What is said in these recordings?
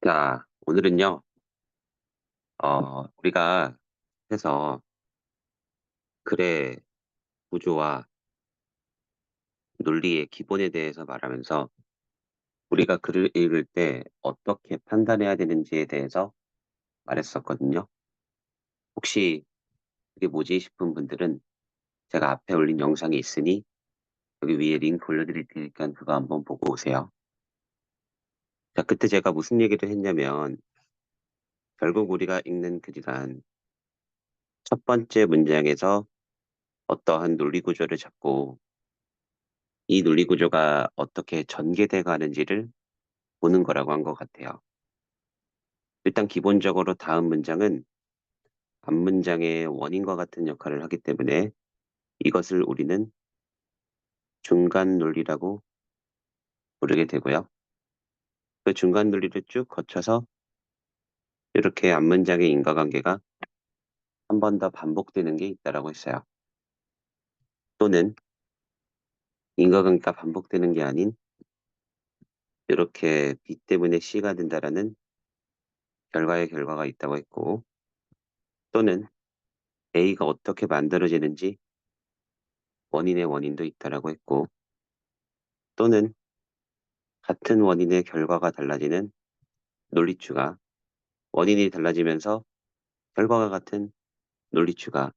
자, 오늘은요, 우리가 해서 글의 구조와 논리의 기본에 대해서 말하면서 우리가 글을 읽을 때 어떻게 판단해야 되는지에 대해서 말했었거든요. 혹시 그게 뭐지 싶은 분들은 제가 앞에 올린 영상이 있으니 여기 위에 링크 올려드릴 테니까 그거 한번 보고 오세요. 자, 그때 제가 무슨 얘기를 했냐면 결국 우리가 읽는 글이란 첫 번째 문장에서 어떠한 논리 구조를 잡고 이 논리 구조가 어떻게 전개돼 가는지를 보는 거라고 한 것 같아요. 일단 기본적으로 다음 문장은 앞 문장의 원인과 같은 역할을 하기 때문에 이것을 우리는 중간 논리라고 부르게 되고요. 그 중간 논리를 쭉 거쳐서 이렇게 앞 문장의 인과관계가 한 번 더 반복되는 게 있다라고 했어요. 또는 인과관계가 반복되는 게 아닌 이렇게 B 때문에 C가 된다라는 결과의 결과가 있다고 했고, 또는 A가 어떻게 만들어지는지 원인의 원인도 있다라고 했고, 또는 같은 원인의 결과가 달라지는 논리추가, 원인이 달라지면서 결과가 같은 논리추가,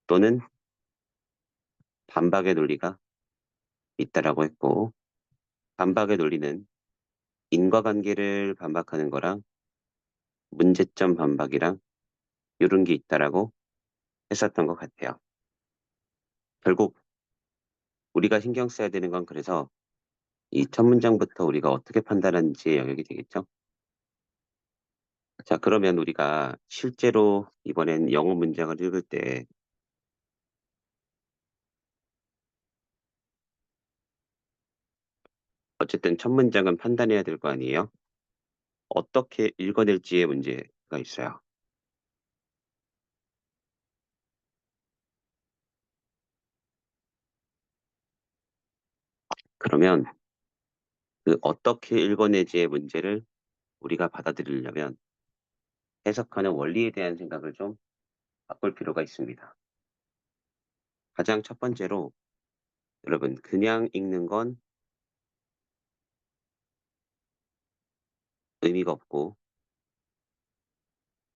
또는 반박의 논리가 있다라고 했고, 반박의 논리는 인과관계를 반박하는 거랑 문제점 반박이랑 이런 게 있다라고 했었던 것 같아요. 결국 우리가 신경 써야 되는 건 그래서 이 첫 문장부터 우리가 어떻게 판단하는지의 영역이 되겠죠. 자, 그러면 우리가 실제로 이번엔 영어 문장을 읽을 때 어쨌든 첫 문장은 판단해야 될 거 아니에요? 어떻게 읽어낼지의 문제가 있어요. 그러면 그 어떻게 읽어내지의 문제를 우리가 받아들이려면 해석하는 원리에 대한 생각을 좀 바꿀 필요가 있습니다. 가장 첫 번째로 여러분 그냥 읽는 건 의미가 없고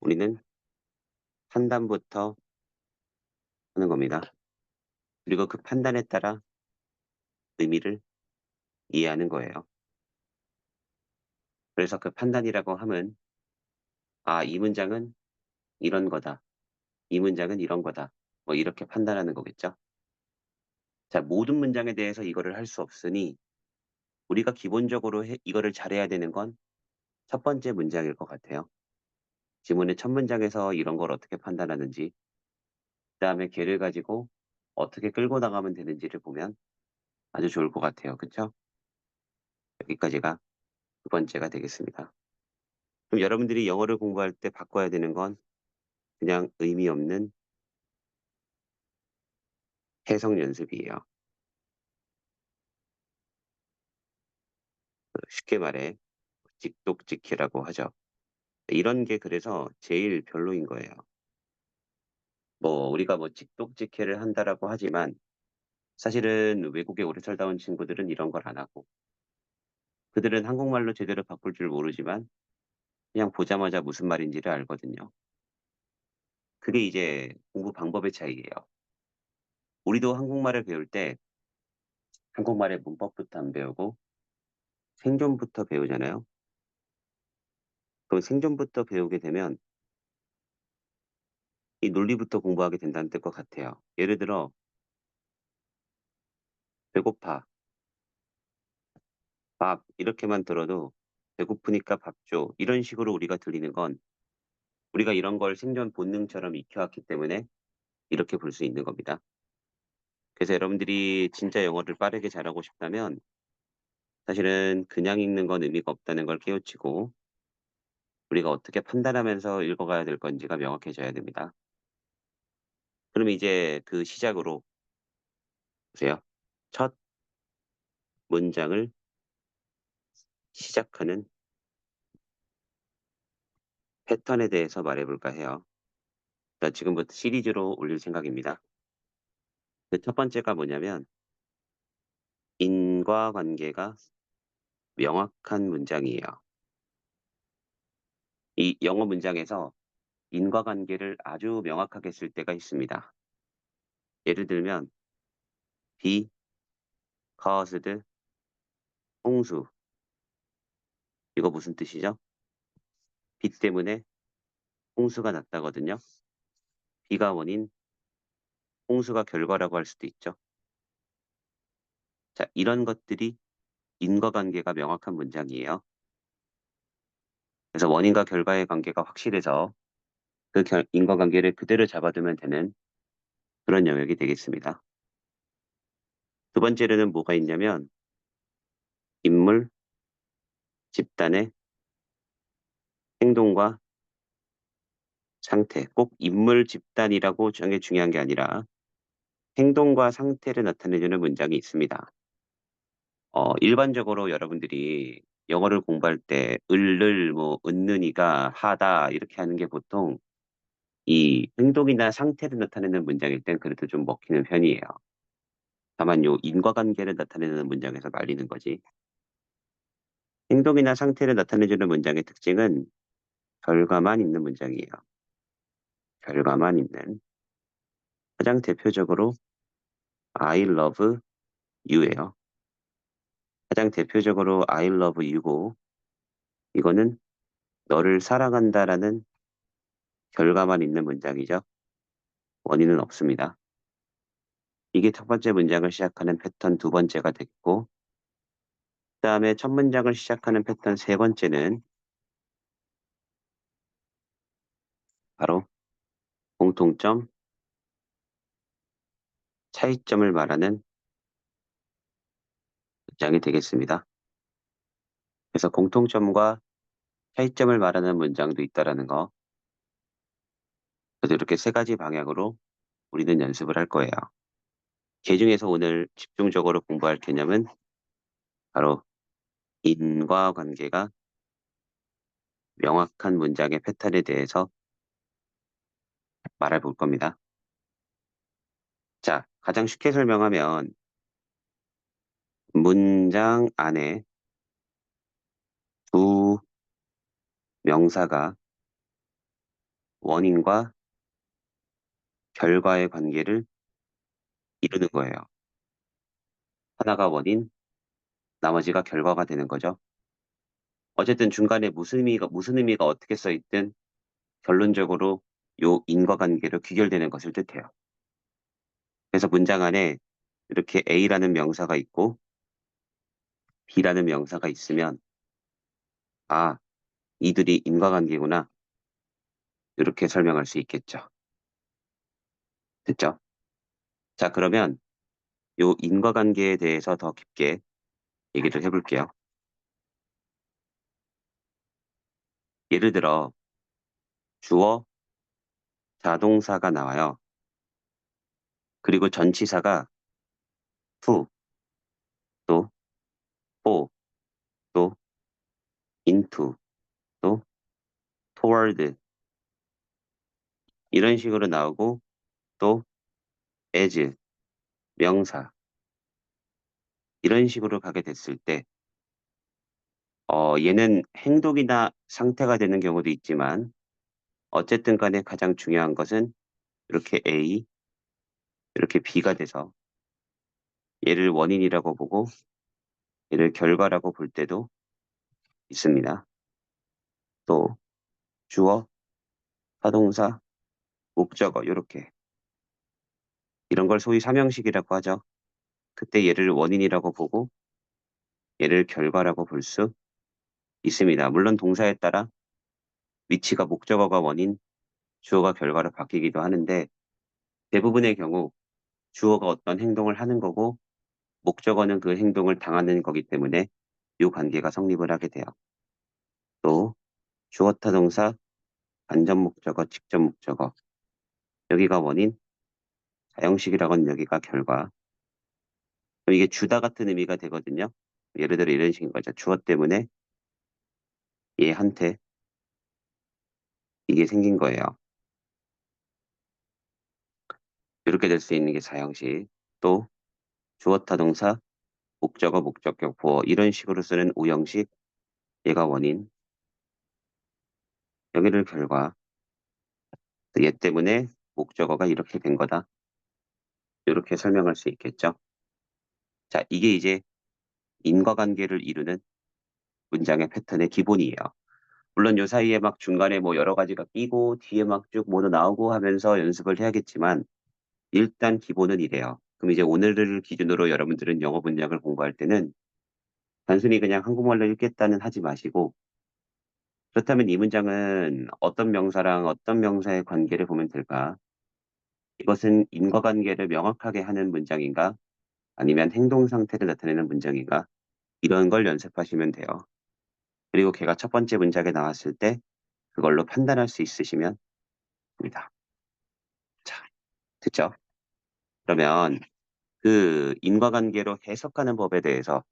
우리는 판단부터 하는 겁니다. 그리고 그 판단에 따라 의미를 이해하는 거예요. 그래서 그 판단이라고 함은 아, 이 문장은 이런 거다. 이 문장은 이런 거다. 뭐 이렇게 판단하는 거겠죠. 자, 모든 문장에 대해서 이거를 할 수 없으니 우리가 기본적으로 이거를 잘해야 되는 건 첫 번째 문장일 것 같아요. 지문의 첫 문장에서 이런 걸 어떻게 판단하는지, 그다음에 걔를 가지고 어떻게 끌고 나가면 되는지를 보면 아주 좋을 것 같아요. 그쵸? 여기까지가 두 번째가 되겠습니다. 그럼 여러분들이 영어를 공부할 때 바꿔야 되는 건 그냥 의미 없는 해석 연습이에요. 쉽게 말해 찍독찍히라고 하죠. 이런 게 그래서 제일 별로인 거예요. 뭐 우리가 뭐 찍독찍히를 한다라고 하지만 사실은 외국에 오래 살다 온 친구들은 이런 걸 안 하고 그들은 한국말로 제대로 바꿀 줄 모르지만 그냥 보자마자 무슨 말인지를 알거든요. 그게 이제 공부 방법의 차이예요. 우리도 한국말을 배울 때 한국말의 문법부터 안 배우고 생존부터 배우잖아요. 그럼 생존부터 배우게 되면 이 논리부터 공부하게 된다는 뜻것 같아요. 예를 들어 배고파, 밥 이렇게만 들어도 배고프니까 밥 줘. 이런 식으로 우리가 들리는 건 우리가 이런 걸 생존 본능처럼 익혀왔기 때문에 이렇게 볼 수 있는 겁니다. 그래서 여러분들이 진짜 영어를 빠르게 잘하고 싶다면 사실은 그냥 읽는 건 의미가 없다는 걸 깨우치고 우리가 어떻게 판단하면서 읽어가야 될 건지가 명확해져야 됩니다. 그럼 이제 그 시작으로 보세요. 첫 문장을 시작하는 패턴에 대해서 말해볼까 해요. 자, 지금부터 시리즈로 올릴 생각입니다. 그 첫 번째가 뭐냐면 인과관계가 명확한 문장이에요. 이 영어 문장에서 인과관계를 아주 명확하게 쓸 때가 있습니다. 예를 들면 be caused 홍수. 이거 무슨 뜻이죠? 비 때문에 홍수가 났다거든요. 비가 원인, 홍수가 결과라고 할 수도 있죠. 자, 이런 것들이 인과관계가 명확한 문장이에요. 그래서 원인과 결과의 관계가 확실해서 그 인과관계를 그대로 잡아두면 되는 그런 영역이 되겠습니다. 두 번째로는 뭐가 있냐면 인물, 집단의 행동과 상태. 꼭 인물, 집단이라고 정해 중요한 게 아니라 행동과 상태를 나타내주는 문장이 있습니다. 일반적으로 여러분들이 영어를 공부할 때 을을 뭐 은는이가 하다 이렇게 하는 게 보통 이 행동이나 상태를 나타내는 문장일 땐 그래도 좀 먹히는 편이에요. 다만 요 인과관계를 나타내는 문장에서 말리는 거지. 행동이나 상태를 나타내주는 문장의 특징은 결과만 있는 문장이에요. 결과만 있는. 가장 대표적으로 I love you예요. 가장 대표적으로 I love you고 이거는 너를 사랑한다라는 결과만 있는 문장이죠. 원인은 없습니다. 이게 첫 번째 문장을 시작하는 패턴 두 번째가 됐고 그다음에 첫 문장을 시작하는 패턴 세 번째는 바로 공통점, 차이점을 말하는 문장이 되겠습니다. 그래서 공통점과 차이점을 말하는 문장도 있다라는 거. 그래서 이렇게 세 가지 방향으로 우리는 연습을 할 거예요. 그 중에서 오늘 집중적으로 공부할 개념은 바로 인과관계가 명확한 문장의 패턴에 대해서 말해 볼 겁니다. 자, 가장 쉽게 설명하면 문장 안에 두 명사가 원인과 결과의 관계를 이루는 거예요. 하나가 원인, 나머지가 결과가 되는 거죠. 어쨌든 중간에 무슨 의미가 어떻게 써 있든 결론적으로 요 인과관계로 귀결되는 것을 뜻해요. 그래서 문장 안에 이렇게 A라는 명사가 있고 B라는 명사가 있으면 아, 이들이 인과관계구나. 이렇게 설명할 수 있겠죠. 됐죠? 자, 그러면 요 인과관계에 대해서 더 깊게 얘기를 해볼게요. 예를 들어 주어, 자동사가 나와요. 그리고 전치사가 to, 또 for, 또 into, 또 toward 이런 식으로 나오고 또 as, 명사 이런 식으로 가게 됐을 때 얘는 행동이나 상태가 되는 경우도 있지만 어쨌든 간에 가장 중요한 것은 이렇게 A, 이렇게 B가 돼서 얘를 원인이라고 보고 얘를 결과라고 볼 때도 있습니다. 또 주어, 타동사, 목적어 이렇게 이런 걸 소위 삼형식이라고 하죠. 그때 얘를 원인이라고 보고 얘를 결과라고 볼 수 있습니다. 물론 동사에 따라 위치가 목적어가 원인, 주어가 결과로 바뀌기도 하는데 대부분의 경우 주어가 어떤 행동을 하는 거고 목적어는 그 행동을 당하는 거기 때문에 이 관계가 성립을 하게 돼요. 또 주어 타동사, 간접 목적어, 직접 목적어 여기가 원인, 사형식이라고 하는 여기가 결과. 그럼 이게 주다 같은 의미가 되거든요. 예를 들어 이런 식인 거죠. 주어 때문에 얘한테 이게 생긴 거예요. 이렇게 될 수 있는 게 사형식. 또 주어타 동사, 목적어, 목적격, 보어 이런 식으로 쓰는 우형식, 얘가 원인, 여기를 결과. 얘 때문에 목적어가 이렇게 된 거다. 이렇게 설명할 수 있겠죠. 자, 이게 이제 인과관계를 이루는 문장의 패턴의 기본이에요. 물론 요 사이에 막 중간에 뭐 여러 가지가 끼고 뒤에 막 쭉 모두 나오고 하면서 연습을 해야겠지만 일단 기본은 이래요. 그럼 이제 오늘을 기준으로 여러분들은 영어 문장을 공부할 때는 단순히 그냥 한국말로 읽겠다는 하지 마시고 그렇다면 이 문장은 어떤 명사랑 어떤 명사의 관계를 보면 될까? 이것은 인과관계를 명확하게 하는 문장인가? 아니면 행동 상태를 나타내는 문장인가? 이런 걸 연습하시면 돼요. 그리고 걔가 첫 번째 문장에 나왔을 때 그걸로 판단할 수 있으시면 됩니다. 자, 됐죠? 그러면 그 인과관계로 해석하는 법에 대해서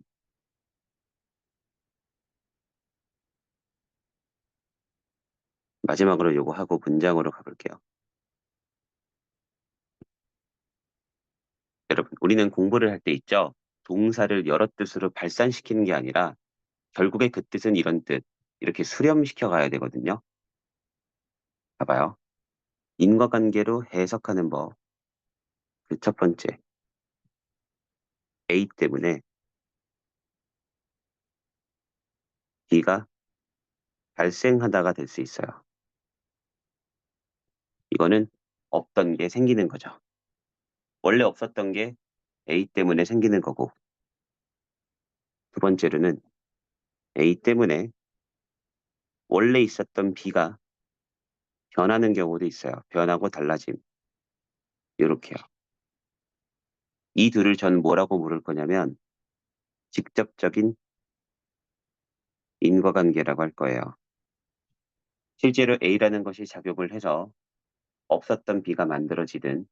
마지막으로 요거 하고 문장으로 가볼게요. 여러분, 우리는 공부를 할 때 있죠? 동사를 여러 뜻으로 발산시키는 게 아니라 결국에 그 뜻은 이런 뜻, 이렇게 수렴시켜 가야 되거든요. 봐봐요. 인과관계로 해석하는 법. 그 첫 번째, A 때문에 B가 발생하다가 될 수 있어요. 이거는 없던 게 생기는 거죠. 원래 없었던 게 A 때문에 생기는 거고, 두 번째로는 A 때문에 원래 있었던 B가 변하는 경우도 있어요. 변하고 달라짐. 이렇게요. 이 둘을 전 뭐라고 부를 거냐면 직접적인 인과관계라고 할 거예요. 실제로 A라는 것이 작용을 해서 없었던 B가 만들어지든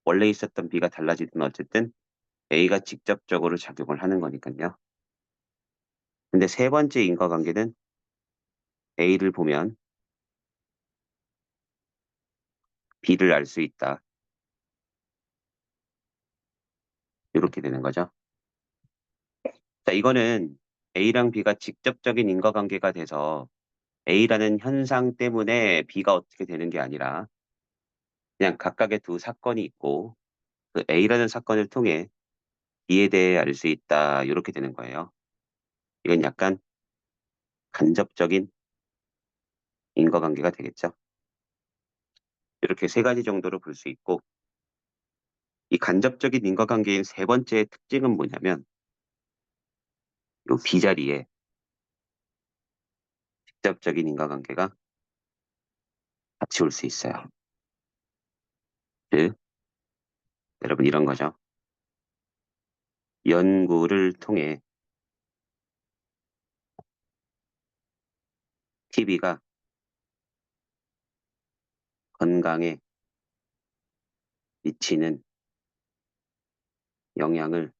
원래 있었던 B가 달라지든 어쨌든 A가 직접적으로 작용을 하는 거니까요. 근데 세 번째 인과관계는 A를 보면 B를 알 수 있다. 이렇게 되는 거죠. 자, 이거는 A랑 B가 직접적인 인과관계가 돼서 A라는 현상 때문에 B가 어떻게 되는 게 아니라 그냥 각각의 두 사건이 있고 그 A라는 사건을 통해 B에 대해 알 수 있다. 이렇게 되는 거예요. 이건 약간 간접적인 인과관계가 되겠죠. 이렇게 세 가지 정도로 볼 수 있고 이 간접적인 인과관계인 세 번째 특징은 뭐냐면 이 B자리에 직접적인 인과관계가 같이 올 수 있어요. 즉, 여러분 이런 거죠. 연구를 통해 TV가 건강에 미치는 영향을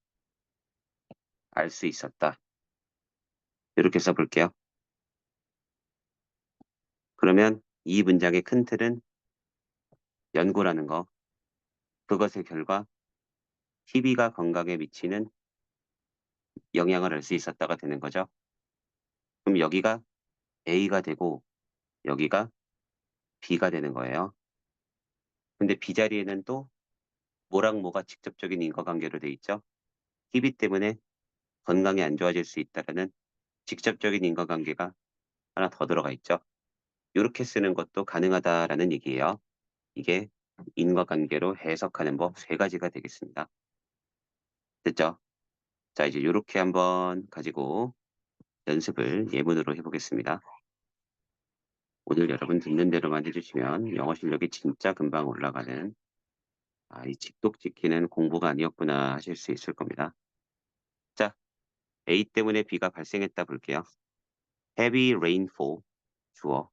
알 수 있었다. 이렇게 써볼게요. 그러면 이 문장의 큰 틀은 연구라는 거, 그것의 결과 TV가 건강에 미치는 영향을 알 수 있었다가 되는 거죠. 그럼 여기가 A가 되고 여기가 B가 되는 거예요. 근데 B자리에는 또 뭐랑 뭐가 직접적인 인과관계로 돼 있죠? TB 때문에 건강이 안 좋아질 수 있다라는 직접적인 인과관계가 하나 더 들어가 있죠. 이렇게 쓰는 것도 가능하다라는 얘기예요. 이게 인과관계로 해석하는 법 세 가지가 되겠습니다. 됐죠? 자, 이제 이렇게 한번 가지고 연습을 예문으로 해보겠습니다. 오늘 여러분 듣는 대로만 해주시면 영어 실력이 진짜 금방 올라가는 이 직독 지키는 공부가 아니었구나 하실 수 있을 겁니다. 자, A 때문에 B가 발생했다 볼게요. Heavy rainfall, 주어,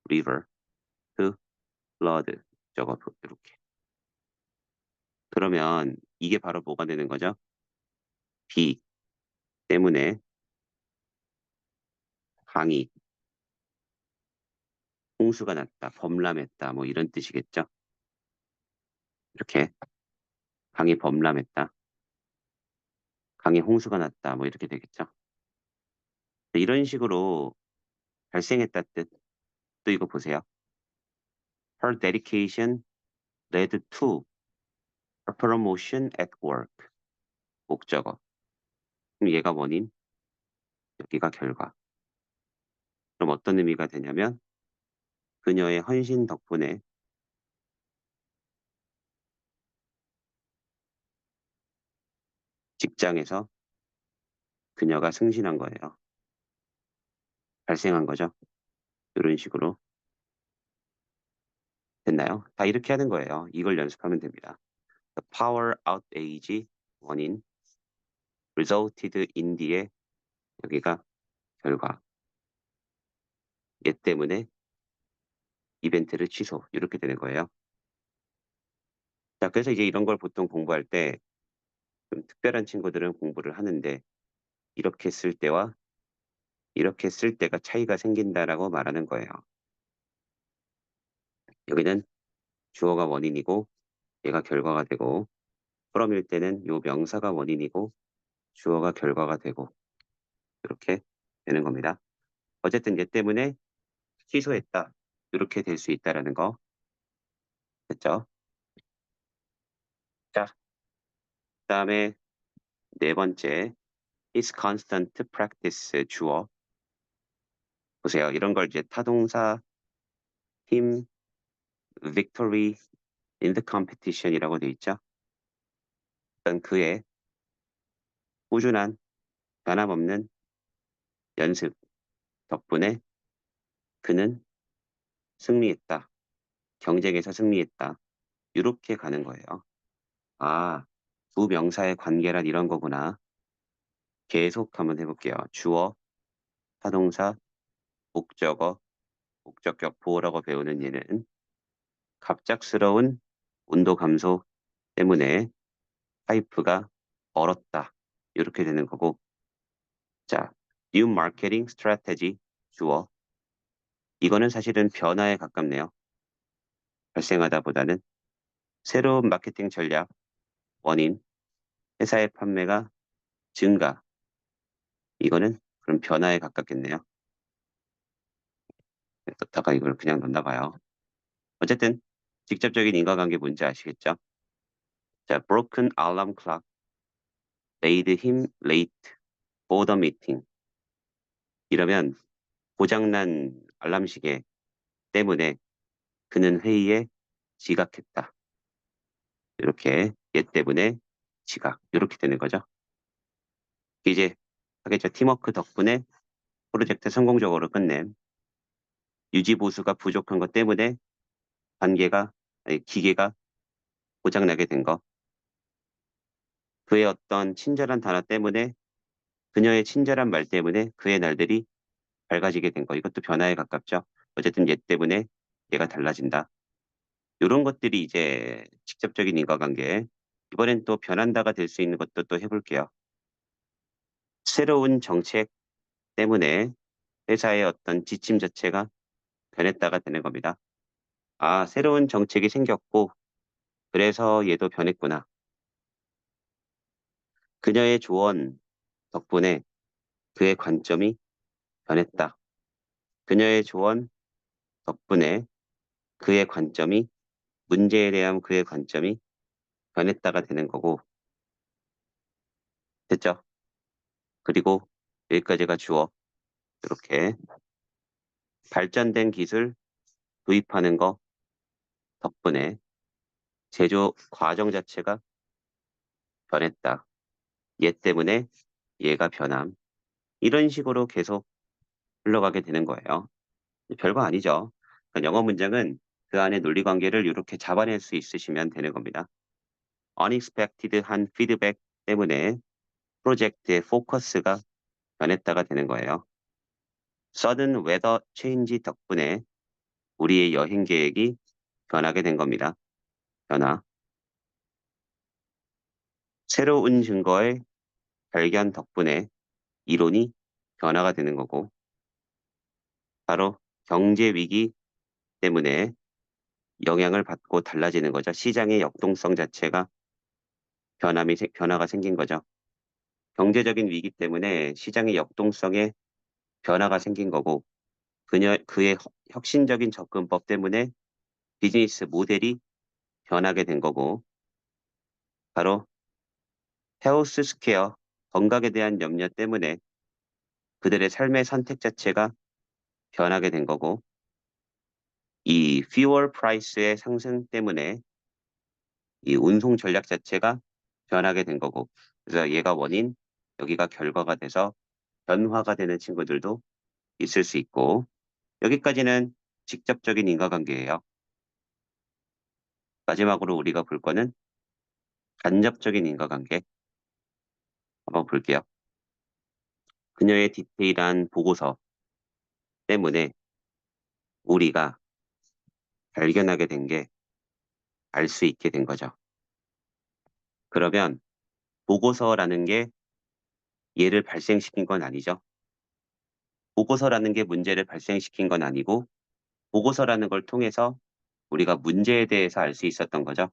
river, to flood, 저거 이렇게. 그러면 이게 바로 뭐가 되는 거죠? B 때문에 강이 홍수가 났다, 범람했다, 뭐 이런 뜻이겠죠. 이렇게 강이 범람했다, 강에 홍수가 났다, 뭐 이렇게 되겠죠. 이런 식으로 발생했다 뜻. 또 이거 보세요. Her dedication led to her promotion at work. 목적어. 그럼 얘가 원인, 여기가 결과. 그럼 어떤 의미가 되냐면 그녀의 헌신 덕분에 직장에서 그녀가 승진한 거예요. 발생한 거죠. 이런 식으로. 됐나요? 다 이렇게 하는 거예요. 이걸 연습하면 됩니다. The power outage 원인 resulted in 뒤에 여기가 결과. 얘 때문에 이벤트를 취소. 이렇게 되는 거예요. 자, 그래서 이제 이런 걸 보통 공부할 때 좀 특별한 친구들은 공부를 하는데 이렇게 쓸 때와 이렇게 쓸 때가 차이가 생긴다라고 말하는 거예요. 여기는 주어가 원인이고 얘가 결과가 되고 프롬일 때는 요 명사가 원인이고 주어가 결과가 되고 이렇게 되는 겁니다. 어쨌든 얘 때문에 취소했다. 이렇게 될 수 있다라는 거 됐죠? 자, 그다음에 네 번째 is constant practice 주어 보세요. 이런 걸 이제 타동사 him victory in the competition이라고 돼 있죠. 일단 그의 꾸준한 변함없는 연습 덕분에 그는 승리했다. 경쟁에서 승리했다. 이렇게 가는 거예요. 아, 두 명사의 관계란 이런 거구나. 계속 한번 해볼게요. 주어, 타동사, 목적어, 목적격 보호라고 배우는 얘는 갑작스러운 온도 감소 때문에 파이프가 얼었다. 이렇게 되는 거고. 자, new marketing strategy 주어. 이거는 사실은 변화에 가깝네요. 발생하다보다는 새로운 마케팅 전략, 원인, 회사의 판매가 증가. 이거는 그럼 변화에 가깝겠네요. 넣다가 이걸 그냥 넣나 봐요. 어쨌든 직접적인 인과관계 뭔지 아시겠죠? 자, broken alarm clock made him late for the meeting. 이러면 고장난 알람 시계 때문에 그는 회의에 지각했다. 이렇게 얘 때문에 지각. 이렇게 되는 거죠. 이제 하겠죠. 팀워크 덕분에 프로젝트 성공적으로 끝낸 유지 보수가 부족한 것 때문에 관계가 아니, 기계가 고장나게 된 거. 그의 어떤 친절한 단어 때문에 그녀의 친절한 말 때문에 그의 날들이 밝아지게 된 거. 이것도 변화에 가깝죠. 어쨌든 얘 때문에 얘가 달라진다. 이런 것들이 이제 직접적인 인과관계. 이번엔 또 변한다가 될 수 있는 것도 또 해볼게요. 새로운 정책 때문에 회사의 어떤 지침 자체가 변했다가 되는 겁니다. 아, 새로운 정책이 생겼고, 그래서 얘도 변했구나. 그녀의 조언 덕분에 그의 관점이 변했다. 그녀의 조언 덕분에 그의 관점이, 문제에 대한 그의 관점이 변했다가 되는 거고, 됐죠? 그리고 여기까지가 주어. 이렇게 발전된 기술 도입하는 거 덕분에 제조 과정 자체가 변했다. 얘 때문에 얘가 변함. 이런 식으로 계속 흘러가게 되는 거예요. 별거 아니죠. 그러니까 영어 문장은 그 안에 논리 관계를 이렇게 잡아낼 수 있으시면 되는 겁니다. unexpected한 피드백 때문에 프로젝트의 포커스가 변했다가 되는 거예요. sudden weather change 덕분에 우리의 여행 계획이 변하게 된 겁니다. 변화. 새로운 증거의 발견 덕분에 이론이 변화가 되는 거고 바로 경제 위기 때문에 영향을 받고 달라지는 거죠. 시장의 역동성 자체가 변화가 생긴 거죠. 경제적인 위기 때문에 시장의 역동성에 변화가 생긴 거고, 그의 혁신적인 접근법 때문에 비즈니스 모델이 변하게 된 거고, 바로 헬스 스퀘어, 건강에 대한 염려 때문에 그들의 삶의 선택 자체가 변하게 된 거고, 이 fuel price의 상승 때문에 이 운송 전략 자체가 변하게 된 거고, 그래서 얘가 원인, 여기가 결과가 돼서 변화가 되는 친구들도 있을 수 있고, 여기까지는 직접적인 인과관계예요. 마지막으로 우리가 볼 거는 간접적인 인과관계 한번 볼게요. 그녀의 디테일한 보고서 때문에 우리가 발견하게 된 게 알 수 있게 된 거죠. 그러면 보고서라는 게 얘를 발생시킨 건 아니죠. 보고서라는 게 문제를 발생시킨 건 아니고 보고서라는 걸 통해서 우리가 문제에 대해서 알 수 있었던 거죠.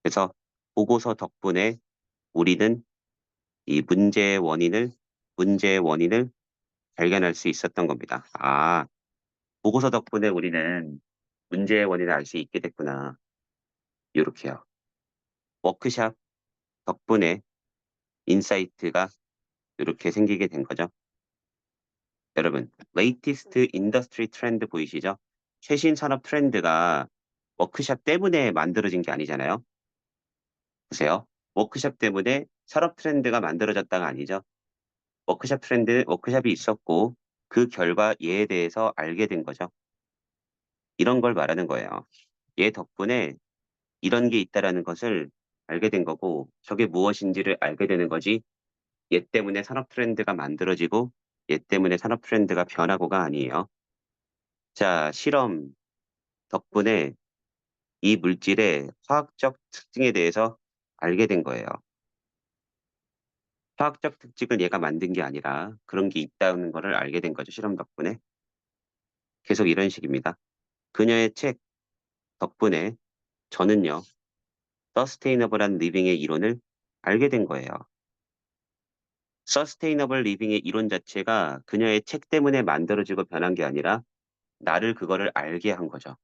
그래서 보고서 덕분에 우리는 이 문제의 원인을 발견할 수 있었던 겁니다. 아, 보고서 덕분에 우리는 문제의 원인을 알 수 있게 됐구나. 이렇게요. 워크샵 덕분에 인사이트가 이렇게 생기게 된 거죠. 여러분, 레이티스트 인더스트리 트렌드 보이시죠? 최신 산업 트렌드가 워크샵 때문에 만들어진 게 아니잖아요. 보세요. 워크샵 때문에 산업 트렌드가 만들어졌다가 아니죠. 워크샵이 있었고 그 결과 얘에 대해서 알게 된 거죠. 이런 걸 말하는 거예요. 얘 덕분에 이런 게 있다라는 것을 알게 된 거고 저게 무엇인지를 알게 되는 거지. 얘 때문에 산업 트렌드가 만들어지고 얘 때문에 산업 트렌드가 변하고가 아니에요. 자, 실험 덕분에 이 물질의 화학적 특징에 대해서 알게 된 거예요. 화학적 특징을 얘가 만든 게 아니라 그런 게 있다는 거를 알게 된 거죠. 실험 덕분에. 계속 이런 식입니다. 그녀의 책 덕분에 저는요, 서스테이너블한 리빙의 이론을 알게 된 거예요. 서스테이너블 리빙의 이론 자체가 그녀의 책 때문에 만들어지고 변한 게 아니라 나를 그거를 알게 한 거죠.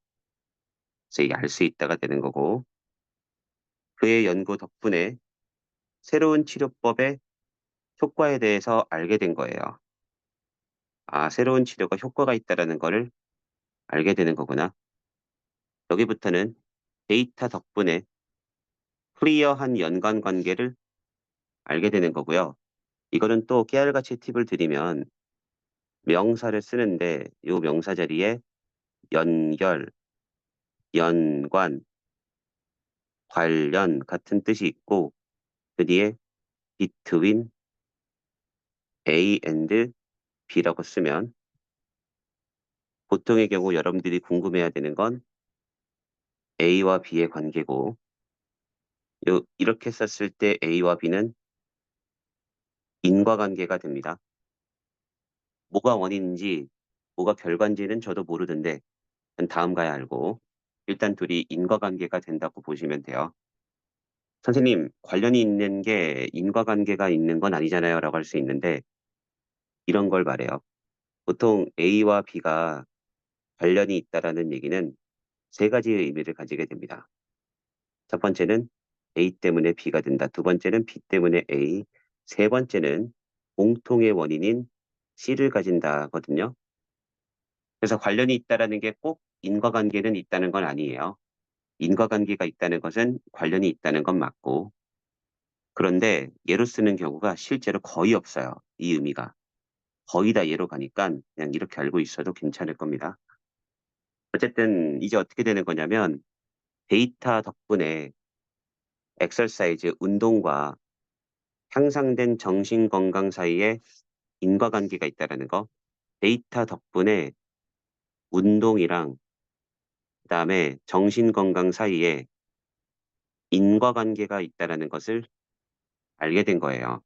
그래서 이게 알 수 있다가 되는 거고 그의 연구 덕분에 새로운 치료법의 효과에 대해서 알게 된 거예요. 아, 새로운 치료가 효과가 있다라는 거를 알게 되는 거구나. 여기부터는 데이터 덕분에 클리어한 연관 관계를 알게 되는 거고요. 이거는 또 깨알같이 팁을 드리면 명사를 쓰는데 이 명사 자리에 연결, 연관, 관련 같은 뜻이 있고 그 뒤에 between A and B라고 쓰면 보통의 경우 여러분들이 궁금해야 되는 건 A와 B의 관계고 이렇게 썼을 때 A와 B는 인과관계가 됩니다. 뭐가 원인인지 뭐가 결과인지는 저도 모르던데 다음 가야 알고 일단 둘이 인과관계가 된다고 보시면 돼요. 선생님, 관련이 있는 게 인과관계가 있는 건 아니잖아요 라고 할 수 있는데 이런 걸 말해요. 보통 A와 B가 관련이 있다라는 얘기는 세 가지의 의미를 가지게 됩니다. 첫 번째는 A 때문에 B가 된다. 두 번째는 B 때문에 A. 세 번째는 공통의 원인인 C를 가진다거든요. 그래서 관련이 있다라는 게 꼭 인과관계는 있다는 건 아니에요. 인과관계가 있다는 것은 관련이 있다는 건 맞고 그런데 예로 쓰는 경우가 실제로 거의 없어요. 이 의미가. 거의 다 예로 가니까 그냥 이렇게 알고 있어도 괜찮을 겁니다. 어쨌든 이제 어떻게 되는 거냐면 데이터 덕분에 엑서사이즈, 운동과 향상된 정신 건강 사이에 인과관계가 있다는 거. 데이터 덕분에 운동이랑 그다음에 정신 건강 사이에 인과관계가 있다는 것을 알게 된 거예요.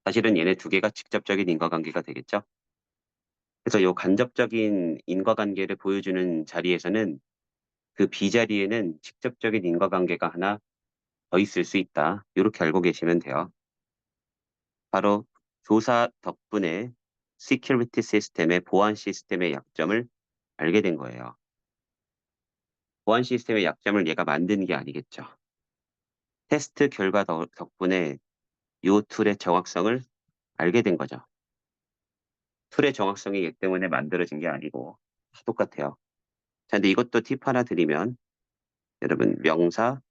사실은 얘네 두 개가 직접적인 인과관계가 되겠죠? 그래서 요 간접적인 인과관계를 보여주는 자리에서는 그 B 자리에는 직접적인 인과관계가 하나 더 있을 수 있다. 이렇게 알고 계시면 돼요. 바로 조사 덕분에 시큐리티 시스템의 보안 시스템의 약점을 알게 된 거예요. 보안 시스템의 약점을 얘가 만든 게 아니겠죠. 테스트 결과 덕분에 이 툴의 정확성을 알게 된 거죠. 툴의 정확성이 얘 때문에 만들어진 게 아니고 다 똑같아요. 자, 근데 이것도 팁 하나 드리면 여러분 명사,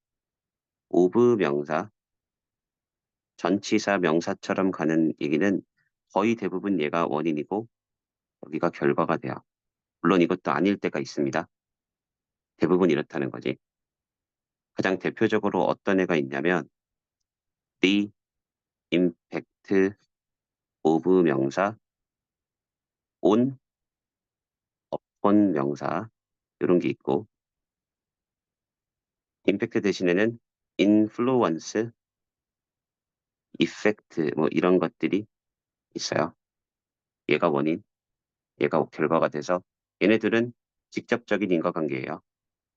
오브 명사, 전치사 명사처럼 가는 얘기는 거의 대부분 얘가 원인이고 여기가 결과가 돼요. 물론 이것도 아닐 때가 있습니다. 대부분 이렇다는 거지. 가장 대표적으로 어떤 애가 있냐면 the impact of 명사, on, upon 명사 이런 게 있고 impact 대신에는 influence, effect 뭐 이런 것들이 있어요. 얘가 원인, 얘가 결과가 돼서 얘네들은 직접적인 인과관계예요.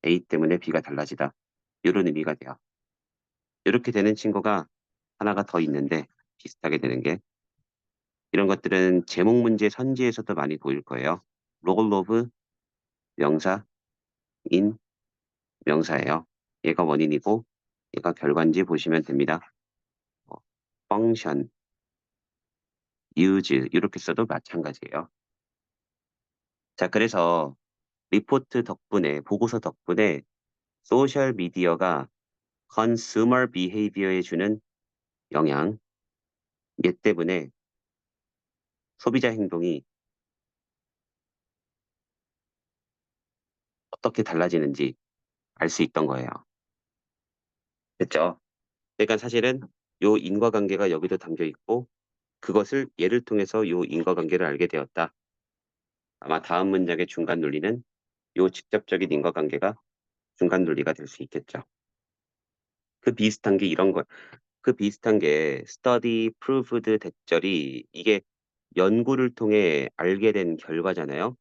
A 때문에 B가 달라지다. 이런 의미가 돼요. 이렇게 되는 친구가 하나가 더 있는데 비슷하게 되는 게 이런 것들은 제목 문제 선지에서도 많이 보일 거예요. role of 명사, in 명사예요. 얘가 원인이고 얘가 결과인지 보시면 됩니다. 어, function, use 이렇게 써도 마찬가지예요. 자, 그래서 리포트 덕분에 보고서 덕분에 소셜 미디어가 컨슈머 비헤이비어에 주는 영향, 얘 때문에 소비자 행동이 어떻게 달라지는지 알 수 있던 거예요. 됐죠? 그러니까 사실은 요 인과관계가 여기도 담겨 있고 그것을 예를 통해서 요 인과관계를 알게 되었다. 아마 다음 문장의 중간 논리는 요 직접적인 인과관계가 중간 논리가 될 수 있겠죠. 그 비슷한 게 이런 거, 그 비슷한 게 study proved 대절이 이게 연구를 통해 알게 된 결과잖아요.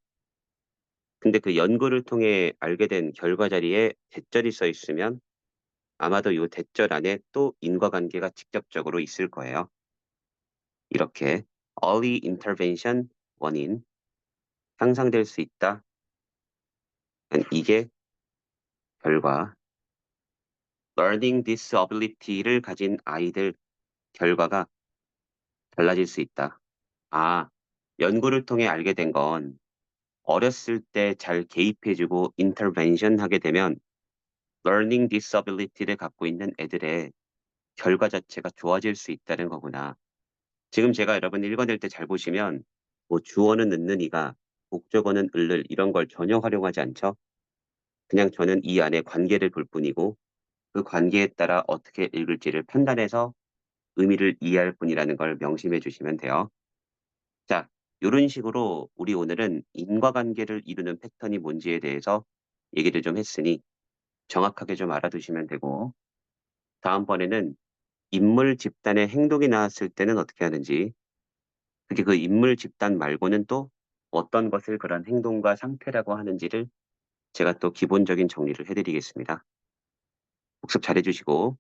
근데 그 연구를 통해 알게 된 결과 자리에 대절이 써 있으면 아마도 요 대절 안에 또 인과관계가 직접적으로 있을 거예요. 이렇게 early intervention 원인 상상될 수 있다. 이게 결과 learning disability를 가진 아이들 결과가 달라질 수 있다. 아, 연구를 통해 알게 된 건 어렸을 때 잘 개입해주고 인터벤션 하게 되면 learning disability를 갖고 있는 애들의 결과 자체가 좋아질 수 있다는 거구나. 지금 제가 여러분 읽어낼 때 잘 보시면 뭐 주어는 는이가 목적어는 을을 이런 걸 전혀 활용하지 않죠. 그냥 저는 이 안에 관계를 볼 뿐이고 그 관계에 따라 어떻게 읽을지를 판단해서 의미를 이해할 뿐이라는 걸 명심해 주시면 돼요. 자, 이런 식으로 우리 오늘은 인과관계를 이루는 패턴이 뭔지에 대해서 얘기를 좀 했으니 정확하게 좀 알아두시면 되고 다음번에는 인물 집단의 행동이 나왔을 때는 어떻게 하는지 그게 그 인물 집단 말고는 또 어떤 것을 그런 행동과 상태라고 하는지를 제가 또 기본적인 정리를 해드리겠습니다. 복습 잘해주시고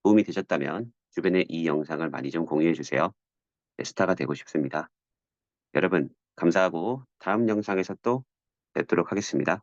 도움이 되셨다면 주변에 이 영상을 많이 좀 공유해 주세요. 네, 스타가 되고 싶습니다. 여러분, 감사하고 다음 영상에서 또 뵙도록 하겠습니다.